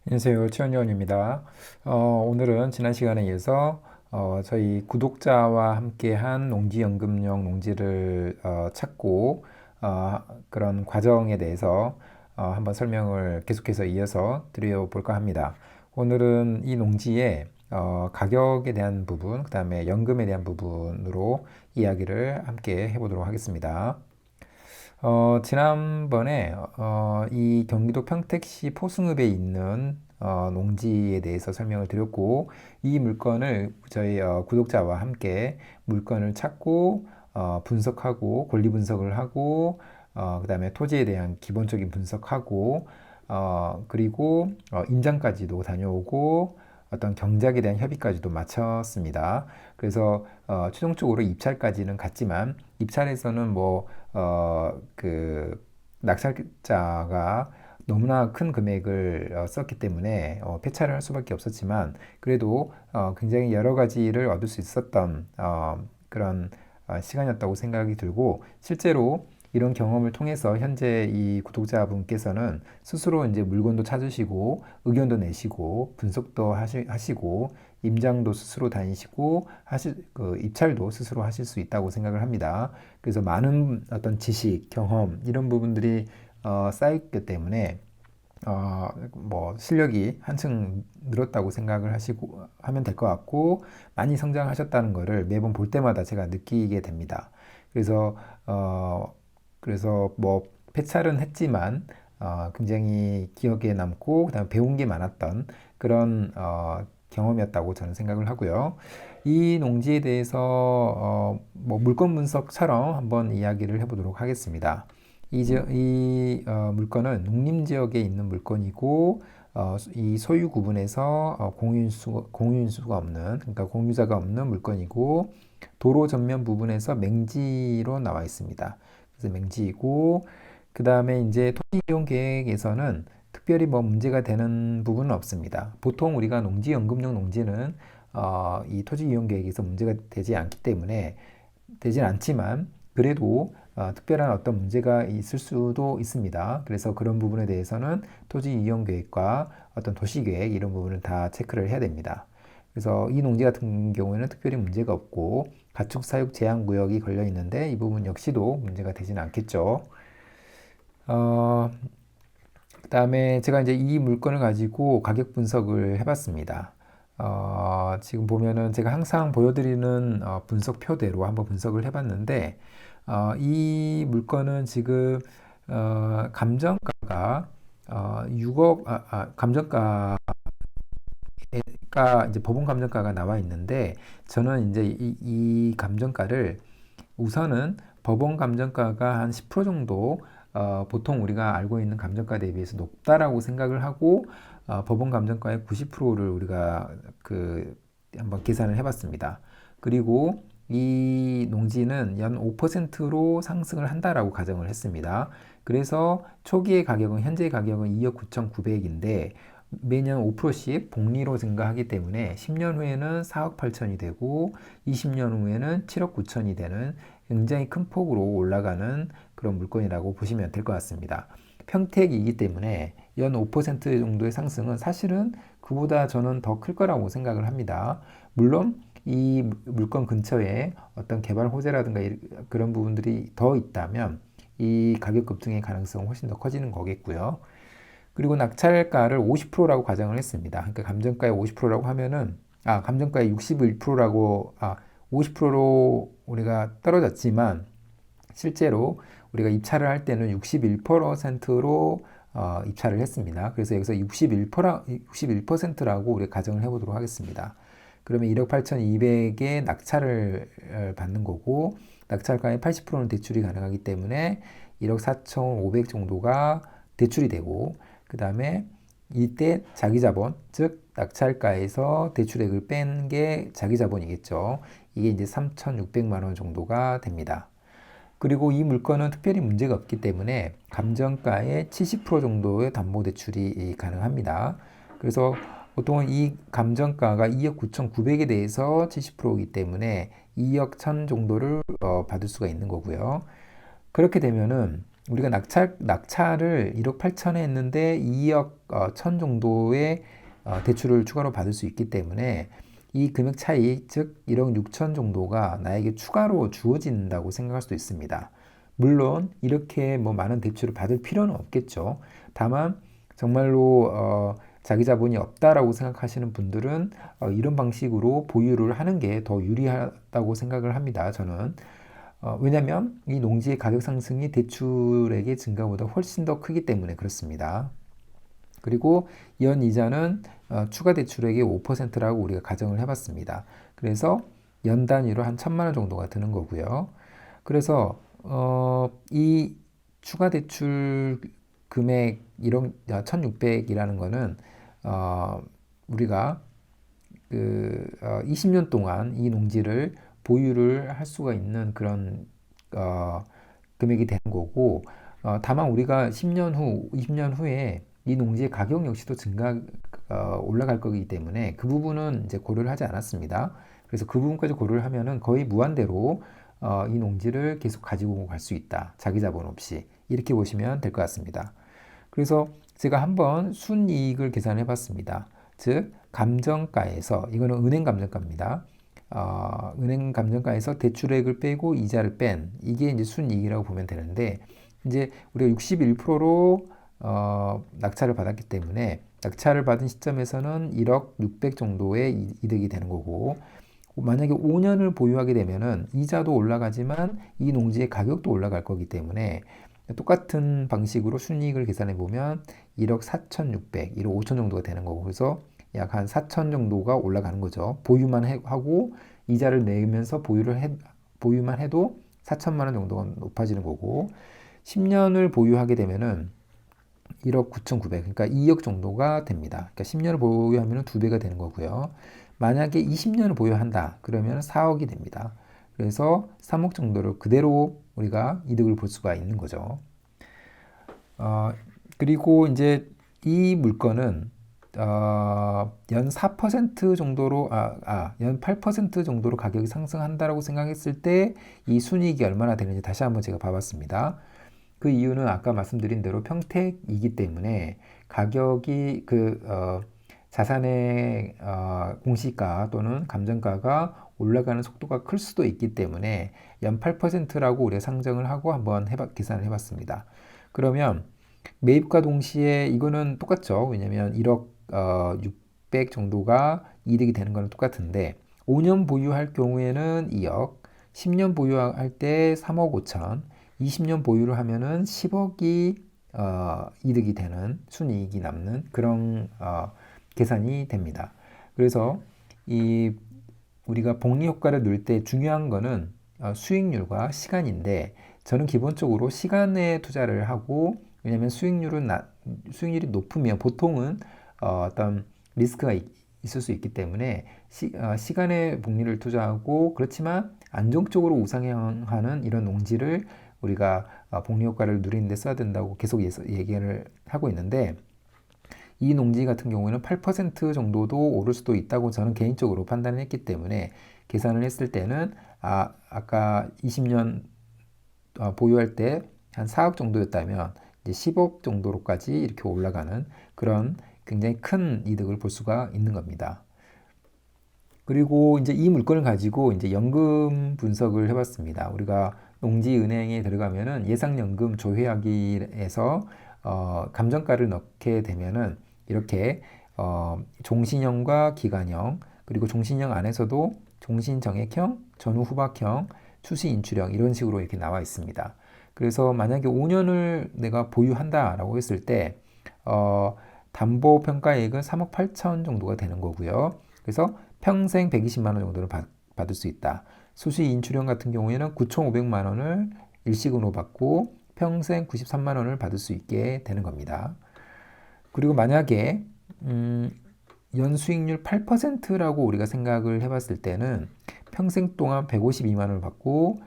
안녕하세요. 최원영입니다. 오늘은 지난 시간에 이어서 저희 구독자와 함께한 농지연금용 농지를 찾고 그런 과정에 대해서 한번 설명을 계속해서 이어서 드려볼까 합니다. 오늘은 이 농지의 가격에 대한 부분, 그 다음에 연금에 대한 부분으로 이야기를 함께 해보도록 하겠습니다. 지난번에 이 경기도 평택시 포승읍에 있는 농지에 대해서 설명을 드렸고, 이 물건을 저희 구독자와 함께 물건을 찾고 분석하고 권리 분석을 하고 그 다음에 토지에 대한 기본적인 분석하고 그리고 임장까지도 다녀오고 어떤 경작에 대한 협의까지도 마쳤습니다. 그래서 최종적으로 입찰까지는 갔지만 입찰에서는 그 낙찰자가 너무나 큰 금액을 썼기 때문에 폐차를 할 수밖에 없었지만 그래도 굉장히 여러 가지를 얻을 수 있었던 그런 시간이었다고 생각이 들고 실제로 이런 경험을 통해서 현재 이 구독자분께서는 스스로 이제 물건도 찾으시고 의견도 내시고 분석도 하시고 임장도 스스로 다니시고 그 입찰도 스스로 하실 수 있다고 생각을 합니다. 그래서 많은 어떤 지식, 경험 이런 부분들이 쌓였기 때문에 실력이 한층 늘었다고 생각을 하시고 하면 될 것 같고 많이 성장하셨다는 것을 매번 볼 때마다 제가 느끼게 됩니다. 그래서 어, 폐찰은 했지만 굉장히 기억에 남고 그다음에 배운 게 많았던 그런 경험이었다고 저는 생각을 하고요. 이 농지에 대해서 물건 분석처럼 한번 이야기를 해보도록 하겠습니다. 물건은 농림지역에 있는 물건이고 이 소유 구분에서 공유인수가 없는 그러니까 공유자가 없는 물건이고 도로 전면 부분에서 맹지로 나와 있습니다. 그래서 맹지이고 그 다음에 이제 토지 이용 계획에서는 특별히 문제가 되는 부분은 없습니다. 보통 우리가 농지연금용 농지는 이 토지 이용 계획에서 문제가 되지 않기 때문에 되진 않지만 그래도 특별한 어떤 문제가 있을 수도 있습니다. 그래서 그런 부분에 대해서는 토지 이용 계획과 어떤 도시 계획 이런 부분을 다 체크를 해야 됩니다. 그래서 이 농지 같은 경우에는 특별히 문제가 없고 가축 사육 제한 구역이 걸려 있는데 이 부분 역시도 문제가 되지는 않겠죠. 어, 그다음에 제가 이제 이 물건을 가지고 가격 분석을 해봤습니다. 지금 보면은 제가 항상 보여드리는 분석표대로 한번 분석을 해봤는데 이 물건은 지금 감정가가 6억 감정가가 이제 법원 감정가가 나와 있는데 저는 이제 이 감정가를 우선은 법원 감정가가 한 10% 정도 보통 우리가 알고 있는 감정가 대비해서 높다라고 생각을 하고 법원 감정가의 90%를 우리가 한번 계산을 해봤습니다. 그리고 이 농지는 연 5%로 상승을 한다라고 가정을 했습니다. 그래서 초기의 가격은 현재 가격은 2억 9,900인데 매년 5%씩 복리로 증가하기 때문에 10년 후에는 4억 8천이 되고 20년 후에는 7억 9천이 되는 굉장히 큰 폭으로 올라가는 그런 물건이라고 보시면 될 것 같습니다. 평택이기 때문에 연 5% 정도의 상승은 사실은 그보다 저는 더 클 거라고 생각을 합니다. 물론 이 물건 근처에 어떤 개발 호재라든가 그런 부분들이 더 있다면 이 가격 급등의 가능성은 훨씬 더 커지는 거겠고요. 그리고 낙찰가를 50%라고 가정을 했습니다. 그러니까 감정가의 50%라고 하면은 감정가의 61%라고 50%로 우리가 떨어졌지만 실제로 우리가 입찰을 할 때는 61%로 입찰을 했습니다. 그래서 여기서 61%라고 우리가 가정을 해보도록 하겠습니다. 그러면 1억 8,200에 낙찰을 받는 거고 낙찰가의 80%는 대출이 가능하기 때문에 1억 4,500 정도가 대출이 되고 그 다음에 이때 자기자본, 즉 낙찰가에서 대출액을 뺀 게 자기자본이겠죠. 이게 이제 3,600만 원 정도가 됩니다. 그리고 이 물건은 특별히 문제가 없기 때문에 감정가의 70% 정도의 담보대출이 가능합니다. 그래서 보통은 이 감정가가 2억 9,900에 대해서 70%이기 때문에 2억 1천 정도를 받을 수가 있는 거고요. 그렇게 되면은 우리가 낙찰을 1억 8천에 했는데 2억 1천 정도의 대출을 추가로 받을 수 있기 때문에 이 금액 차이, 즉 1억 6천 정도가 나에게 추가로 주어진다고 생각할 수도 있습니다. 물론 이렇게 뭐 많은 대출을 받을 필요는 없겠죠. 다만 정말로 자기 자본이 없다라고 생각하시는 분들은 이런 방식으로 보유를 하는 게 더 유리하다고 생각을 합니다. 저는. 왜냐하면 이 농지의 가격 상승이 대출액의 증가보다 훨씬 더 크기 때문에 그렇습니다. 그리고 연 이자는 추가 대출액의 5%라고 우리가 가정을 해봤습니다. 그래서 연 단위로 한 1,000만 원 정도가 드는 거고요. 그래서 이 추가 대출 금액 1억 1,600이라는 거는 우리가 20년 동안 이 농지를 보유를 할 수가 있는 그런 금액이 되는 거고, 다만 우리가 10년 후, 20년 후에 이 농지의 가격 역시도 올라갈 거기 때문에 그 부분은 이제 고려를 하지 않았습니다. 그래서 그 부분까지 고려를 하면은 거의 무한대로 이 농지를 계속 가지고 갈 수 있다. 자기 자본 없이. 이렇게 보시면 될 것 같습니다. 그래서 제가 한번 순이익을 계산해 봤습니다. 즉, 감정가에서, 이거는 은행 감정가입니다. 은행 감정가에서 대출액을 빼고 이자를 뺀, 이게 이제 순이익이라고 보면 되는데, 이제 우리가 61%로 낙찰을 받았기 때문에 낙찰을 받은 시점에서는 1억 600 정도의 이득이 되는 거고, 만약에 5년을 보유하게 되면은 이자도 올라가지만 이 농지의 가격도 올라갈 거기 때문에 똑같은 방식으로 순이익을 계산해 보면 1억 4,600, 1억 5천 정도가 되는 거고, 그래서 약 한 4천 정도가 올라가는 거죠. 보유만 하고 이자를 내면서 보유만 해도 4천만 원 정도가 높아지는 거고, 10년을 보유하게 되면은 1억 9,900, 그러니까 2억 정도가 됩니다. 그러니까 10년을 보유하면 2배가 되는 거고요. 만약에 20년을 보유한다, 그러면 4억이 됩니다. 그래서 3억 정도를 그대로 우리가 이득을 볼 수가 있는 거죠. 그리고 이제 이 물건은 연 4% 정도로, 연 8% 정도로 가격이 상승한다라고 생각했을 때 이 순이익이 얼마나 되는지 다시 한번 제가 봐봤습니다. 그 이유는 아까 말씀드린 대로 평택이기 때문에 가격이 자산의 공시가 또는 감정가가 올라가는 속도가 클 수도 있기 때문에 연 8%라고 우리가 상정을 하고 한번 계산을 해봤습니다. 그러면 매입과 동시에 이거는 똑같죠. 왜냐면 1억 600 정도가 이득이 되는 거는 똑같은데 5년 보유할 경우에는 2억, 10년 보유할 때 3억 5천, 20년 보유를 하면은 10억이 이득이 되는, 순이익이 남는 그런 계산이 됩니다. 그래서 우리가 복리 효과를 넣을 때 중요한 거는 수익률과 시간인데, 저는 기본적으로 시간에 투자를 하고, 왜냐하면 수익률이 높으면 보통은 어떤 리스크가 있을 수 있기 때문에 시간에 복리를 투자하고, 그렇지만 안정적으로 우상향하는 이런 농지를 우리가 복리 효과를 누리는 데 써야 된다고 계속 얘기를 하고 있는데, 이 농지 같은 경우에는 8% 정도도 오를 수도 있다고 저는 개인적으로 판단을 했기 때문에 계산을 했을 때는 아까 20년 보유할 때 한 4억 정도였다면 이제 10억 정도로까지 이렇게 올라가는 그런 굉장히 큰 이득을 볼 수가 있는 겁니다. 그리고 이제 이 물건을 가지고 이제 연금 분석을 해봤습니다. 우리가 농지은행에 들어가면은 예상연금 조회하기에서 감정가를 넣게 되면은 이렇게 종신형과 기간형, 그리고 종신형 안에서도 종신정액형, 전후후박형, 추시인출형 이런 식으로 이렇게 나와 있습니다. 그래서 만약에 5년을 내가 보유한다라고 했을 때 담보 평가액은 3억 8천 정도가 되는 거고요. 그래서 평생 120만 원 정도를 받을 수 있다. 수시인출형 같은 경우에는 9,500만 원을 일시금으로 받고 평생 93만 원을 받을 수 있게 되는 겁니다. 그리고 만약에 연 수익률 8%라고 우리가 생각을 해봤을 때는 평생 동안 152만 원을 받고,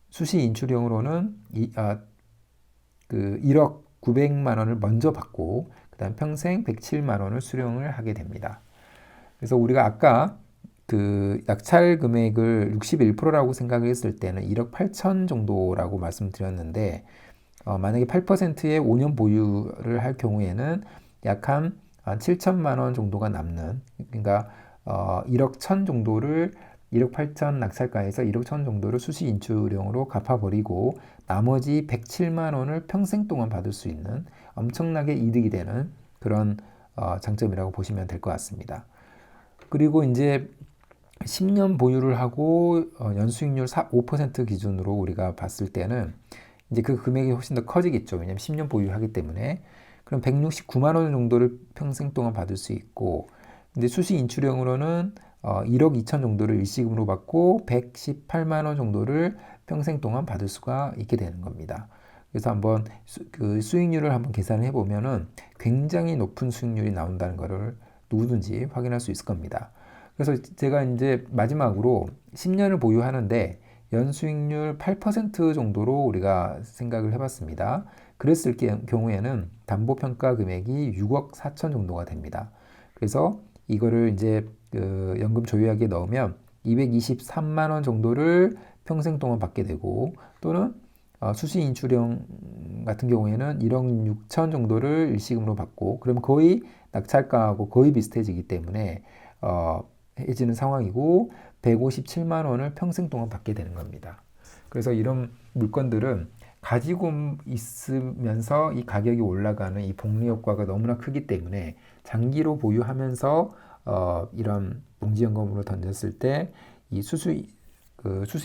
수시인출형으로는 1억 900만 원을 먼저 받고 그 다음 평생 107만 원을 수령을 하게 됩니다. 그래서 우리가 아까 그 낙찰 금액을 61%라고 생각을 했을 때는 1억 8천 정도라고 말씀드렸는데, 만약에 8%의 5년 보유를 할 경우에는 약 한 7천만 원 정도가 남는, 그러니까 1억 1천 정도를 1억 8천 낙찰가에서 1억 1천 정도를 수시 인출형으로 갚아버리고 나머지 107만 원을 평생 동안 받을 수 있는 엄청나게 이득이 되는 그런 장점이라고 보시면 될 것 같습니다. 그리고 이제 10년 보유를 하고 연수익률 5% 기준으로 우리가 봤을 때는 이제 그 금액이 훨씬 더 커지겠죠. 왜냐하면 10년 보유하기 때문에. 그럼 169만 원 정도를 평생 동안 받을 수 있고, 근데 수시 인출형으로는 1억 2천 정도를 일시금으로 받고 118만 원 정도를 평생 동안 받을 수가 있게 되는 겁니다. 그래서 한번 그 수익률을 한번 계산을 해보면은 굉장히 높은 수익률이 나온다는 것을 누구든지 확인할 수 있을 겁니다. 그래서 제가 이제 마지막으로 10년을 보유하는데 연수익률 8% 정도로 우리가 생각을 해봤습니다. 그랬을 경우에는 담보평가 금액이 6억 4천 정도가 됩니다. 그래서 이거를 이제 그 연금 조율하기에 넣으면 223만 원 정도를 평생 동안 받게 되고, 또는 수시 인출형 같은 경우에는 1억 6천 정도를 일시금으로 받고, 그럼 거의 낙찰가하고 거의 비슷해지기 때문에 해지는 상황이고 157만 원을 평생 동안 받게 되는 겁니다. 그래서 이런 물건들은 가지고 있으면서 이 가격이 올라가는 이 복리 효과가 너무나 크기 때문에 장기로 보유하면서 이런 봉지연금으로 던졌을 때 이 수시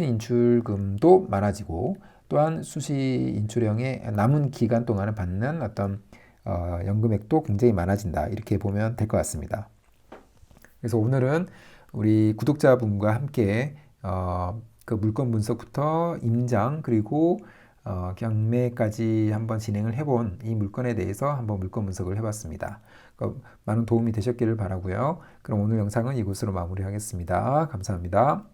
인출금도 많아지고, 또한 수시 인출형의 남은 기간 동안에 받는 어떤 연금액도 굉장히 많아진다, 이렇게 보면 될 것 같습니다. 그래서 오늘은 우리 구독자분과 함께 그 물건 분석부터 임장 그리고 경매까지 한번 진행을 해본 이 물건에 대해서 한번 물건 분석을 해봤습니다. 많은 도움이 되셨기를 바라고요. 그럼 오늘 영상은 이곳으로 마무리하겠습니다. 감사합니다.